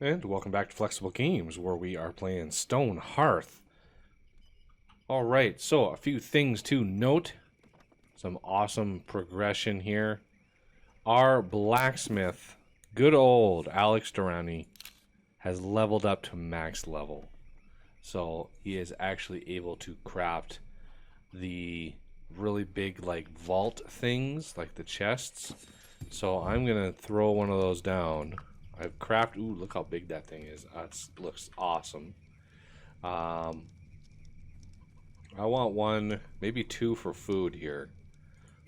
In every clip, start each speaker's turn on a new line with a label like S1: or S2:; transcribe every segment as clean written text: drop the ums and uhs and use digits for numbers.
S1: And welcome back to Flexible Games, where we are playing StoneHearth. Alright, so a few things to note. Some awesome progression here. Our blacksmith, good old Alex Durrani, has leveled up to max level. So he is actually able to craft the really big like vault things, like the chests. So I'm going to throw one of those down. I've crafted. Ooh, look how big that thing is. It looks awesome. I want one, maybe two for food here.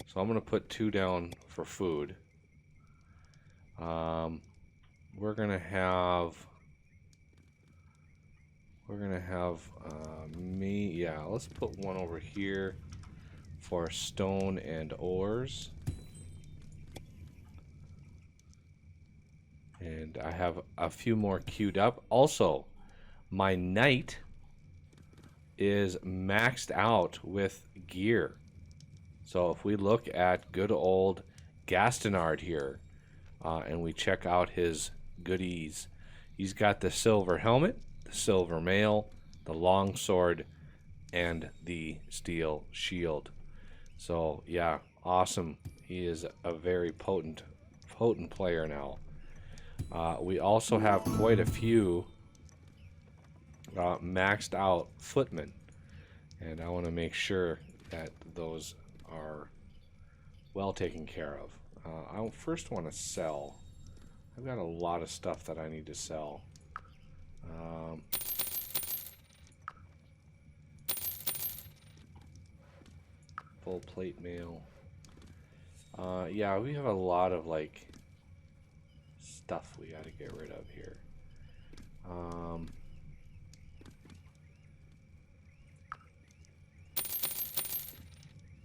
S1: So I'm gonna put two down for food. We're gonna have me. Yeah, let's put one over here for stone and ores. And I have a few more queued up. Also, my knight is maxed out with gear. So if we look at good old Gastonard here, and we check out his goodies, he's got the silver helmet, the silver mail, the long sword, and the steel shield. So yeah, awesome. He is a very potent player now. We also have quite a few maxed out footmen, and I want to make sure that those are well taken care of. I first want to sell. I've got a lot of stuff that I need to sell. Full plate mail. Yeah, we have a lot of like stuff we got to get rid of here.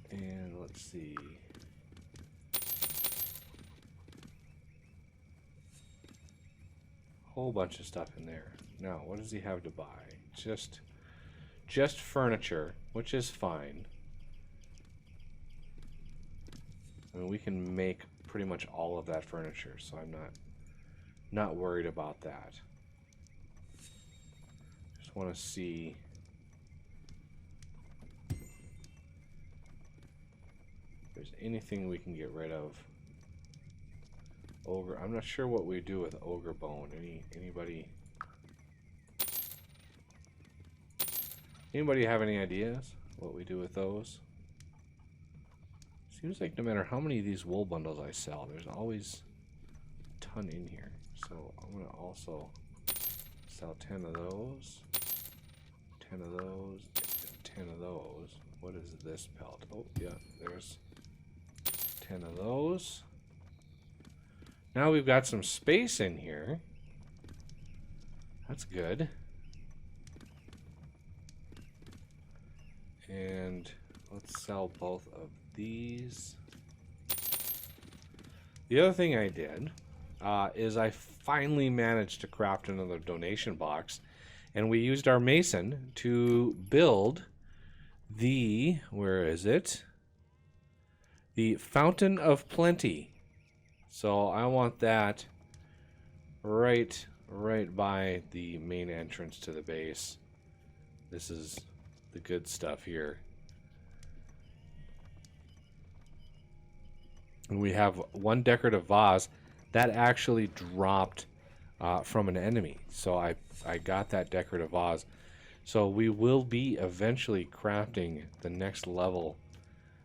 S1: And let's see. Whole bunch of stuff in there. Now, what does he have to buy? Just furniture, which is fine. I mean, we can make pretty much all of that furniture, so I'm not worried about that. Just want to see if there's anything we can get rid of. Ogre. I'm not sure what we do with ogre bone. Anybody have any ideas what we do with those? Seems like no matter how many of these wool bundles I sell, there's always a ton in here. So I'm gonna also sell 10 of those, 10 of those, 10 of those. What is this pelt? Oh yeah, there's 10 of those. Now we've got some space in here. That's good. And let's sell both of these. The other thing I did is I finally managed to craft another donation box, and we used our mason to build the, where is it? The Fountain of Plenty. So I want that right by the main entrance to the base. This is the good stuff here. And we have one decorative vase that actually dropped from an enemy. So I got that decorative vase. So we will be eventually crafting the next level.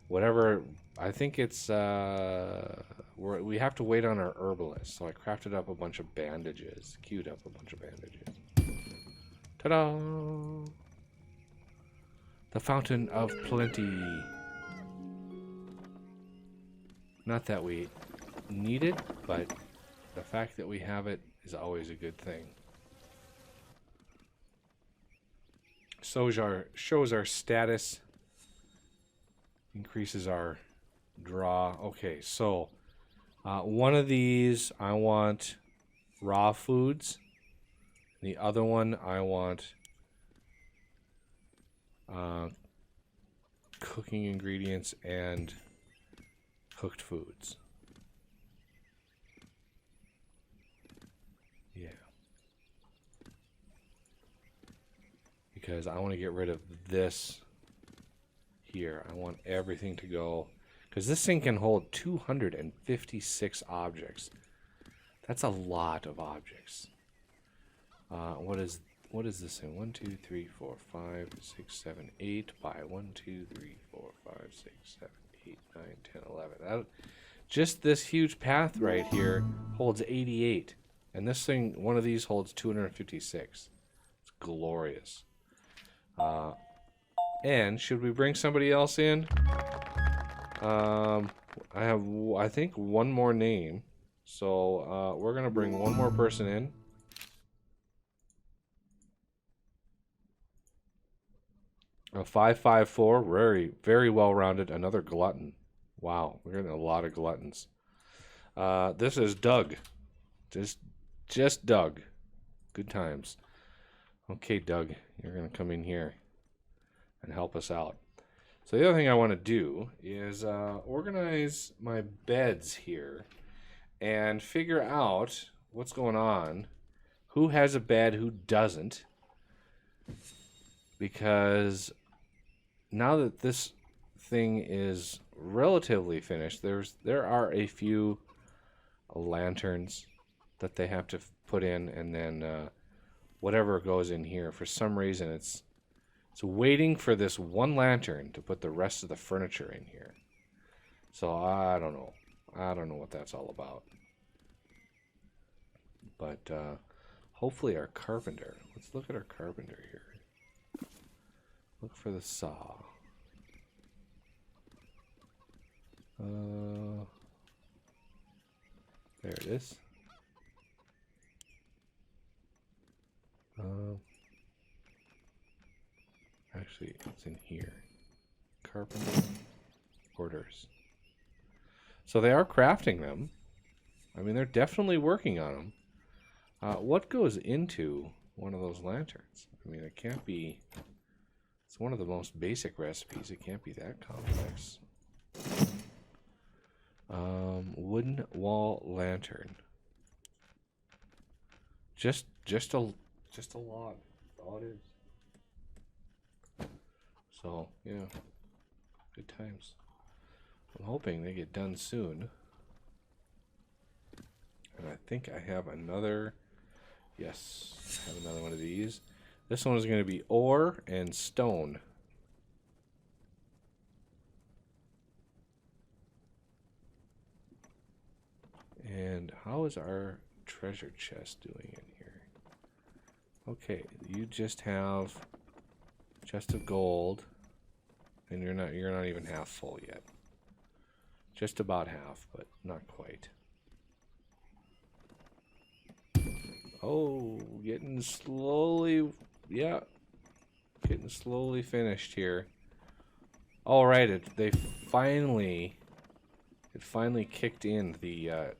S1: Whatever, I think it's, we have to wait on our herbalist. So I crafted up a bunch of bandages, queued up a bunch of bandages. Ta-da! The Fountain of Plenty. Not that we need it, but the fact that we have it is always a good thing. Shows our status, increases our draw. Okay, so one of these I want raw foods. The other one I want cooking ingredients and cooked foods. Yeah. because I want to get rid of this here. I want everything to go, because this thing can hold 256 objects. That's a lot of objects. What is this in? 1, 2, 3, 4, 5, 6, 7, 8 by 1, 2, 3, 4, 5, 6, 7, 8, 9, 10, 11. Just this huge path right here holds 88. And this thing, one of these holds 256. It's glorious. And should we bring somebody else in? I have, I think, one more name. So we're going to bring one more person in. A 554, very, very well-rounded. Another glutton. Wow, we're getting a lot of gluttons. This is Doug. Just Doug. Good times. Okay, Doug, you're going to come in here and help us out. So the other thing I want to do is organize my beds here and figure out what's going on. Who has a bed, who doesn't. Because now that this thing is relatively finished, there are a few lanterns that they have to put in, and then whatever goes in here. For some reason, it's waiting for this one lantern to put the rest of the furniture in here. So I don't know. I don't know what that's all about. But hopefully our carpenter. Let's look at our carpenter here. Look for the saw. There it is. Actually, it's in here. Carpenter orders. So they are crafting them. I mean, they're definitely working on them. What goes into one of those lanterns? I mean, it can't be... It's one of the most basic recipes. It can't be that complex. Wooden wall lantern. Just a log. That's all it is. So yeah, good times. I'm hoping they get done soon. And I think I have another. Yes, I have another one of these. This one is going to be ore and stone. And how is our treasure chest doing in here? Okay, you just have chest of gold, and you're not even half full yet. Just about half, but not quite. Oh, getting slowly, yeah, getting slowly finished here. All right, it finally kicked in the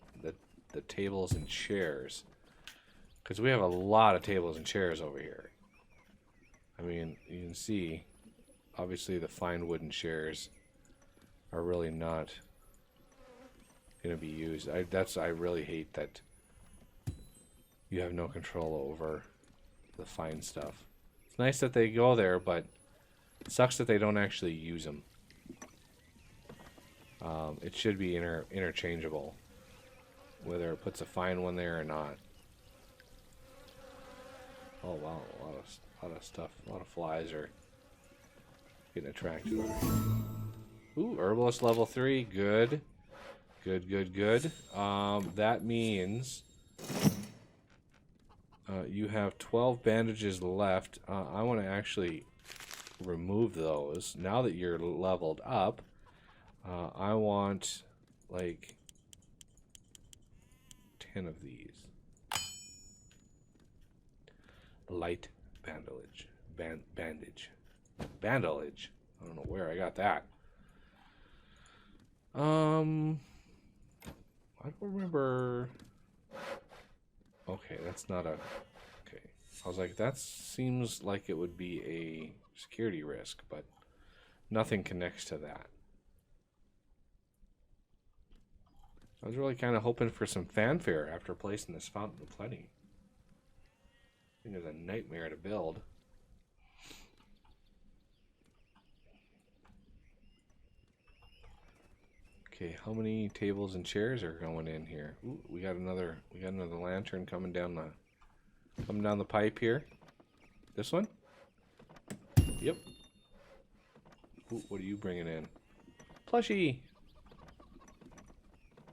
S1: tables and chairs, because we have a lot of tables and chairs over here. I mean, you can see, obviously the fine wooden chairs are really not going to be used. I really hate that you have no control over the fine stuff. It's nice that they go there, but it sucks that they don't actually use them. It should be interchangeable, whether it puts a fine one there or not. Oh wow, a lot of stuff. A lot of flies are getting attracted over here. Ooh, herbalist level 3. Good. Good. That means you have 12 bandages left. I want to actually remove those. Now that you're leveled up, I want like 10 of these. Light bandage. Bandage. I don't know where I got that. I don't remember. Okay, that's not a... Okay. I was like, that seems like it would be a security risk, but nothing connects to that. I was really kind of hoping for some fanfare after placing this Fountain of Plenty. I think it's a nightmare to build. Okay, how many tables and chairs are going in here? Ooh, we got another lantern coming down the pipe here. This one? Yep. Ooh, what are you bringing in? Plushie!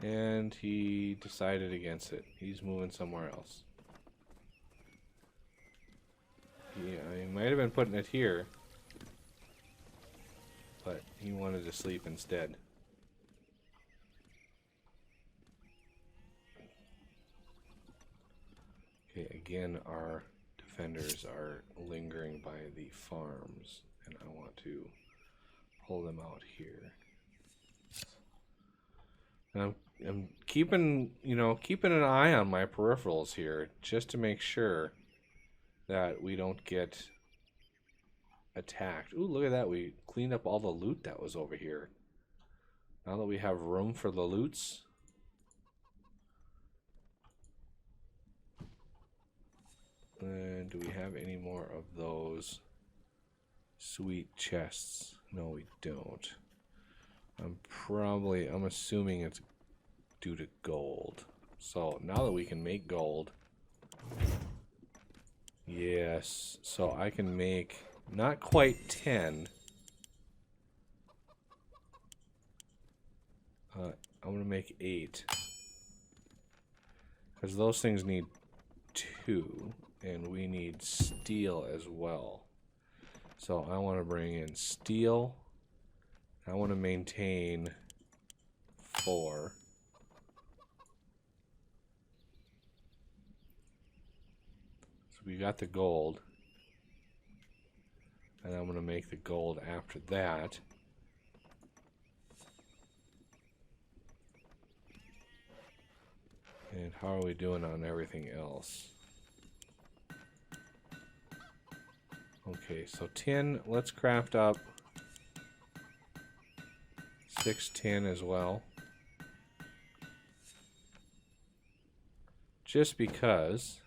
S1: And he decided against it. He's moving somewhere else. Yeah, he might have been putting it here, but he wanted to sleep instead. Okay, again, our defenders are lingering by the farms, and I want to pull them out here. And I'm keeping an eye on my peripherals here, just to make sure that we don't get attacked. Ooh, look at that. We cleaned up all the loot that was over here. Now that we have room for the loots. And do we have any more of those sweet chests? No, we don't. I'm assuming it's due to gold. So now that we can make gold. Yes, so I can make not quite 10. I'm going to make 8. Because those things need 2. And we need steel as well. So I want to bring in steel. I want to maintain 4. So we got the gold. And I'm going to make the gold after that. And how are we doing on everything else? Okay, so tin, let's craft up 6 tin as well. Just because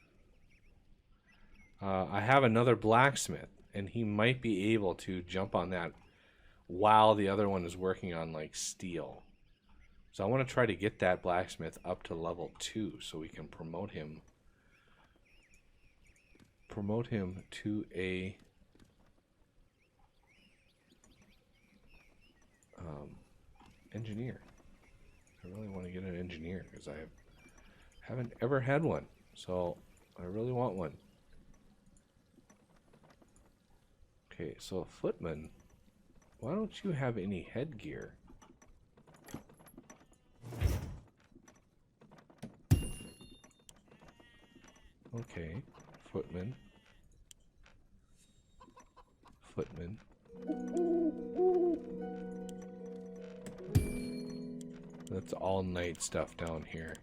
S1: I have another blacksmith, and he might be able to jump on that while the other one is working on like steel. So I want to try to get that blacksmith up to level 2 so we can promote him to a engineer. I really want to get an engineer because I haven't ever had one, so I really want one. Okay, so a footman, why don't you have any headgear? Okay, footman. That's all knight stuff down here.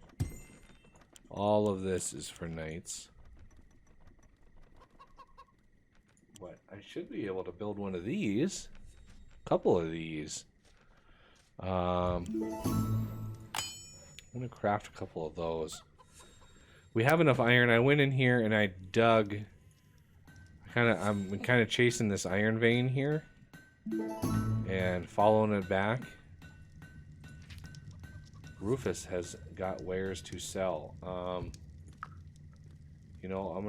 S1: All of this is for knights. But I should be able to build one of these. A couple of these. I'm going to craft a couple of those. We have enough iron. I went in here and I dug. I'm kind of chasing this iron vein here and following it back. Rufus has got wares to sell. You know, I'm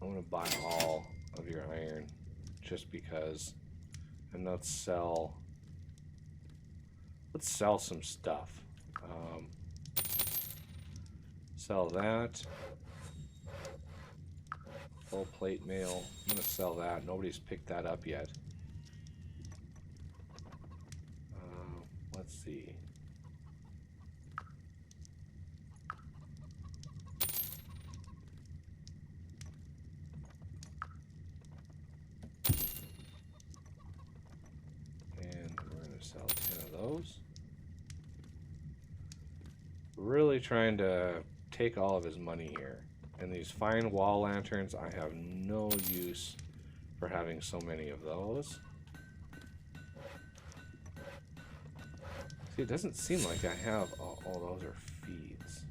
S1: gonna buy all of your iron just because, and let's sell some stuff. Sell that. Full plate mail. I'm gonna sell that. Nobody's picked that up yet. Let's see. And we're gonna sell 10 of those. Really trying to take all of his money here. And these fine wall lanterns, I have no use for having so many of those. See, it doesn't seem like I have... Oh, those are feeds.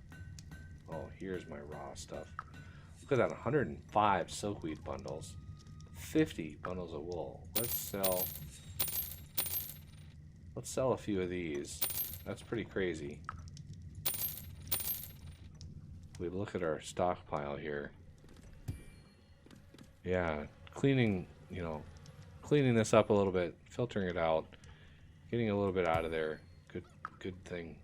S1: Oh, here's my raw stuff. Look at that, 105 silkweed bundles. 50 bundles of wool. Let's sell a few of these. That's pretty crazy. We look at our stockpile here. Yeah, cleaning, you know, cleaning this up a little bit, filtering it out, getting a little bit out of there. Good thing.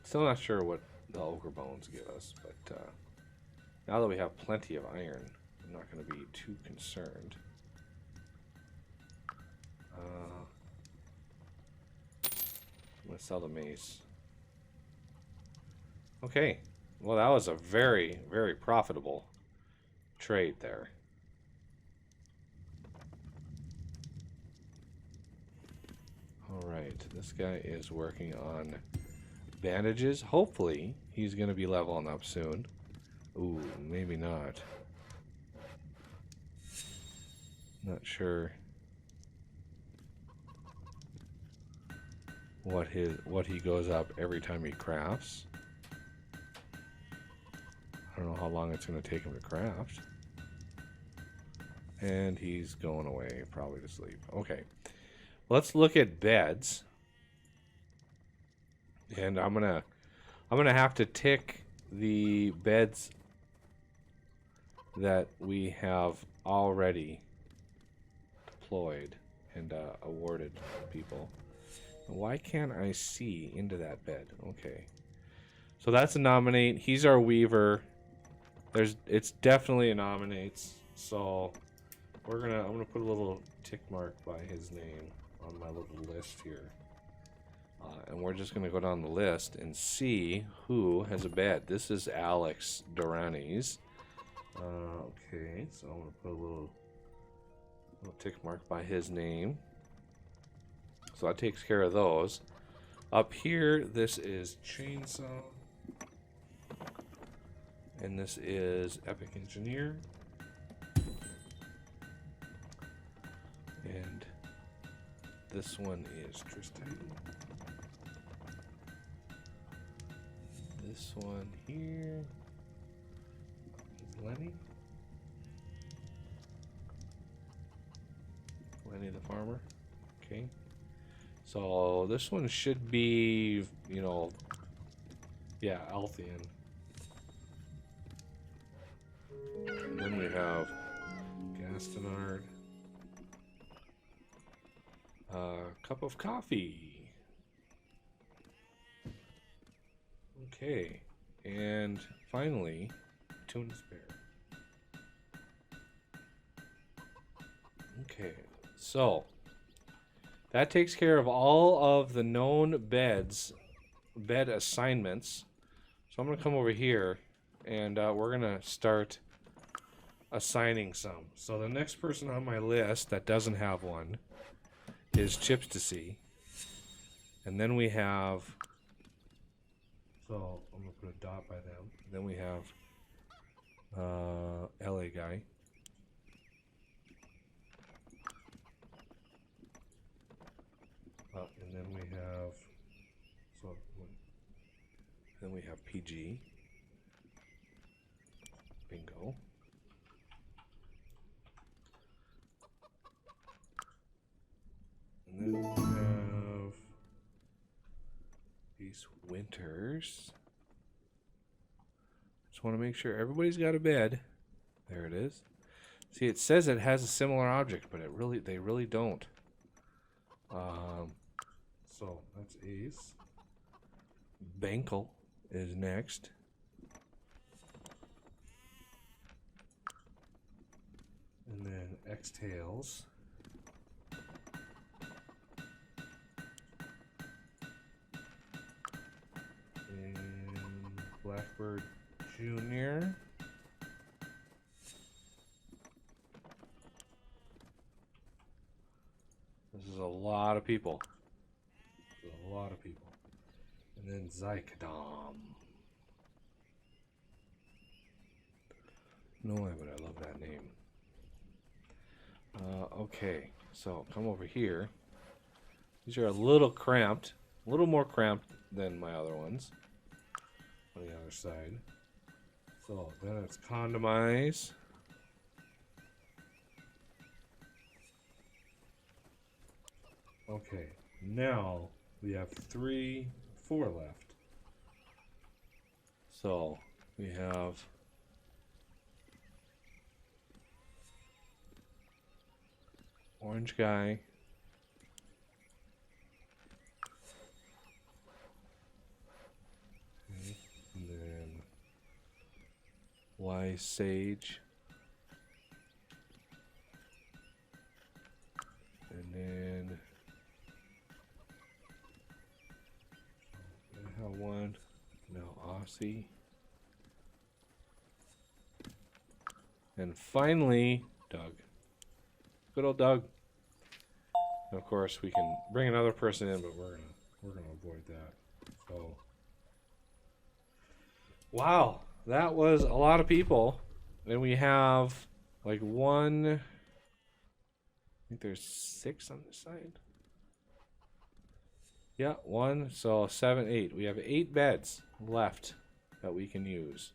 S1: Still not sure what the ogre bones give us, but now that we have plenty of iron, I'm not going to be too concerned. I'm going to sell the mace. Okay, well that was a very, very profitable trade there. Alright, this guy is working on bandages. Hopefully, he's going to be leveling up soon. Ooh, maybe not. Not sure what he goes up every time he crafts. I don't know how long it's going to take him to craft. And he's going away, probably to sleep. Okay. Let's look at beds. And I'm gonna have to tick the beds that we have already deployed and awarded people. Why can't I see into that bed? Okay. So that's a nominate. He's our weaver. It's definitely a nominates. So I'm gonna put a little tick mark by his name on my little list here. And we're just gonna go down the list and see who has a bed. This is Alex Durani's. Okay, so I'm gonna put a little tick mark by his name. So that takes care of those. Up here, this is Chainsaw. And this is Epic Engineer. And this one is Tristan. This one here is Lenny. Lenny the farmer. Okay. So this one should be, you know, yeah, Althean. And then we have Gastonard. Cup of coffee. Okay. And finally, Tuna Spare. Okay. So that takes care of all of the known bed assignments. So I'm going to come over here and we're going to start assigning some. So the next person on my list that doesn't have one is Chips to See. And then we have, so I'm going to put a dot by them. Then we have LA guy. And then we have, then we have PG. Bingo. And then we have these Winters. Just want to make sure everybody's got a bed. There it is. See, it says it has a similar object, but they really don't. So that's Ace. Bankel is next. And then X-Tails. And Blackbird Jr. This is a lot of people. A lot of people. And then Zykodom. No way, but I love that name. Okay, so come over here. These are a little cramped, a little more cramped than my other ones on the other side. So then it's Condomize. Okay, now we have 4 left. So we have orange guy. Okay, and then wise sage. And then I have one. Now Aussie. And finally, Doug. Good old Doug. And of course, we can bring another person in, but we're gonna avoid that. So, wow, that was a lot of people, and we have like one. I think there's 6 on this side. Yeah, 1. So 7, 8. We have 8 beds left that we can use.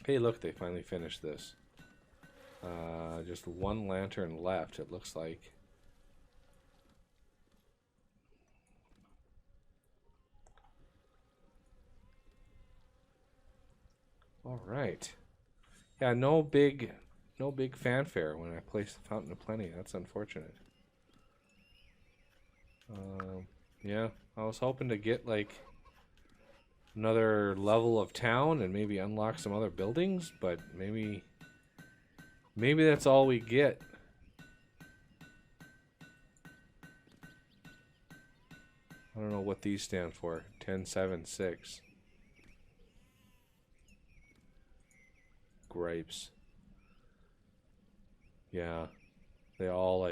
S1: Hey, look, they finally finished this. Just 1 lantern left, it looks like. All right. Yeah, no big fanfare when I place the Fountain of Plenty. That's unfortunate. Yeah, I was hoping to get like another level of town and maybe unlock some other buildings, but maybe that's all we get. I don't know what these stand for. 10, 7, 6. Gripes. Yeah. They all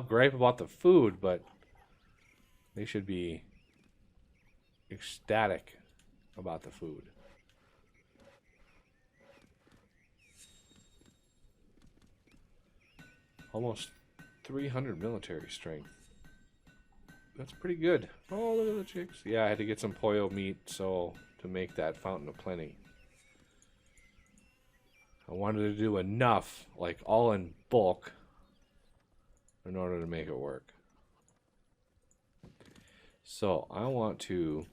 S1: gripe about the food, but they should be ecstatic about the food. Almost 300 military strength. That's pretty good. Oh, look at the chicks. Yeah, I had to get some pollo meat to make that Fountain of Plenty. I wanted to do enough, like all in bulk, in order to make it work. So I want to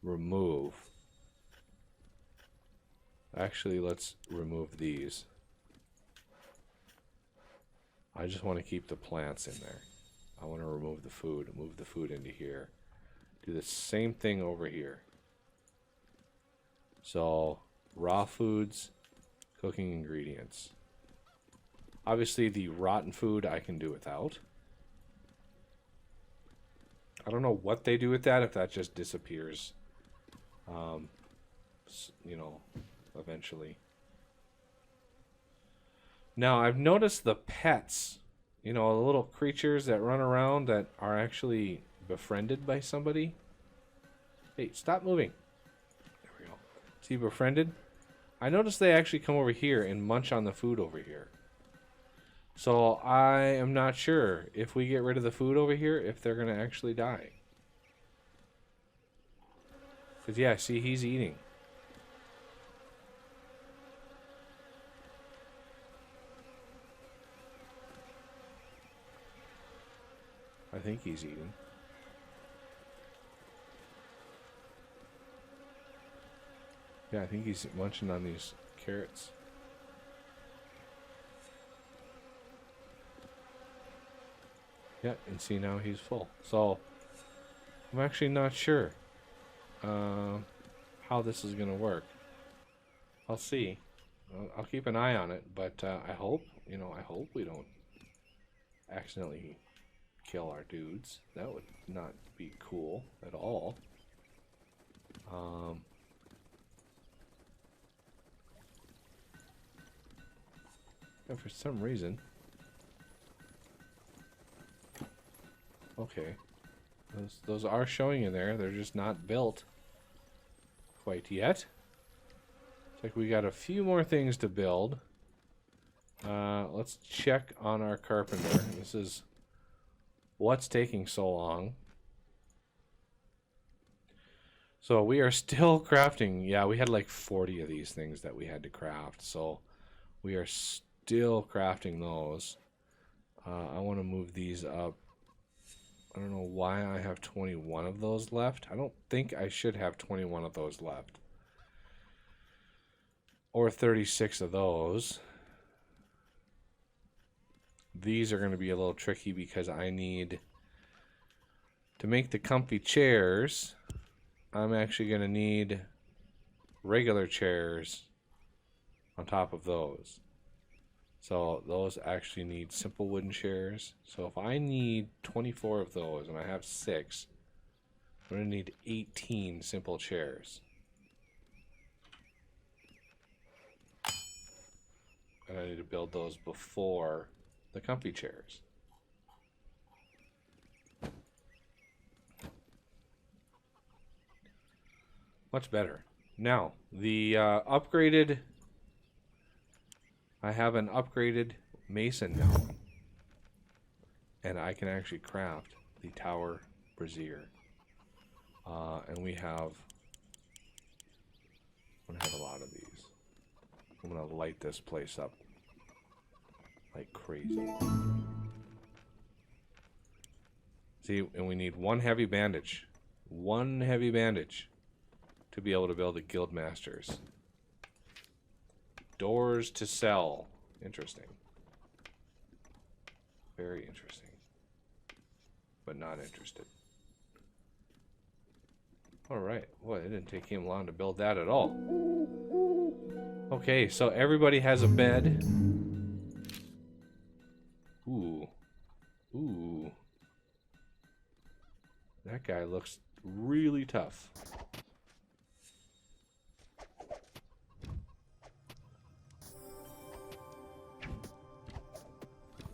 S1: remove. Actually, let's remove these. I just want to keep the plants in there. I want to remove the food, move the food into here. Do the same thing over here. So, raw foods, cooking ingredients. Obviously, the rotten food I can do without. I don't know what they do with that, if that just disappears, you know, eventually. Now, I've noticed the pets, you know, the little creatures that run around that are actually befriended by somebody. Hey, stop moving. There we go. See, befriended? I noticed they actually come over here and munch on the food over here. So I am not sure if we get rid of the food over here, if they're going to actually die. Because, yeah, see, he's eating. I think he's eating. Yeah, I think he's munching on these carrots. Yeah, and see, now he's full. So, I'm actually not sure how this is going to work. I'll see. I'll keep an eye on it, but I hope we don't accidentally kill our dudes. That would not be cool at all. And for some reason, okay, those are showing in there. They're just not built quite yet. It's like we got a few more things to build. Let's check on our carpenter. This is what's taking so long. So we are still crafting. Yeah, we had like 40 of these things that we had to craft. So we are still crafting those. I want to move these up. I don't know why I have 21 of those left. I don't think I should have 21 of those left. Or 36 of those. These are going to be a little tricky because I need to make the comfy chairs. I'm actually going to need regular chairs on top of those. So those actually need simple wooden chairs. So if I need 24 of those and I have 6, I'm going to need 18 simple chairs. And I need to build those before the comfy chairs. Much better. Now, the upgraded... I have an upgraded mason now. And I can actually craft the tower brazier. And we have... I'm going to have a lot of these. I'm going to light this place up like crazy. See, and we need one heavy bandage. One heavy bandage to be able to build the guild masters. Doors to sell. Interesting. Very interesting. But not interested. Alright. Boy, it didn't take him long to build that at all. Okay, so everybody has a bed. Ooh. Ooh. That guy looks really tough.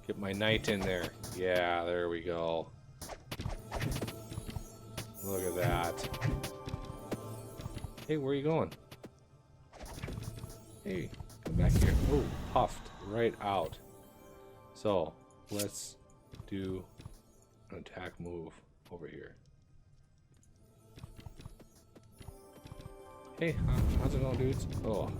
S1: Get my knight in there. Yeah, there we go. Look at that. Hey, where are you going? Hey, come back here. Oh, puffed right out. So, let's do an attack move over here. Hey, how's it going, dudes? Oh.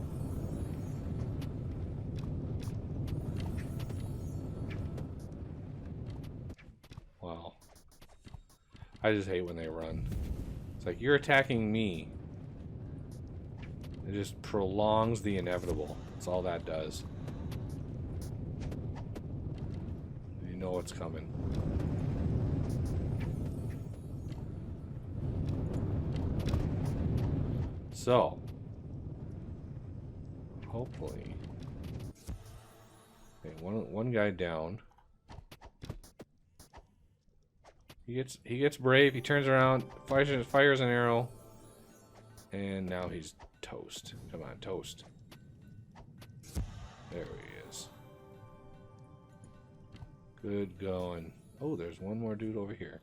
S1: Wow. I just hate when they run. It's like, you're attacking me. It just prolongs the inevitable. That's all that does. You know what's coming. So, hopefully, okay, one guy down. He gets brave. He turns around, fires an arrow, and now he's toast. Come on, toast. There he is. Good going. Oh, there's one more dude over here.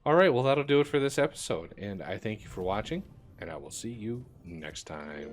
S1: All right, well, that'll do it for this episode, and I thank you for watching, and I will see you next time.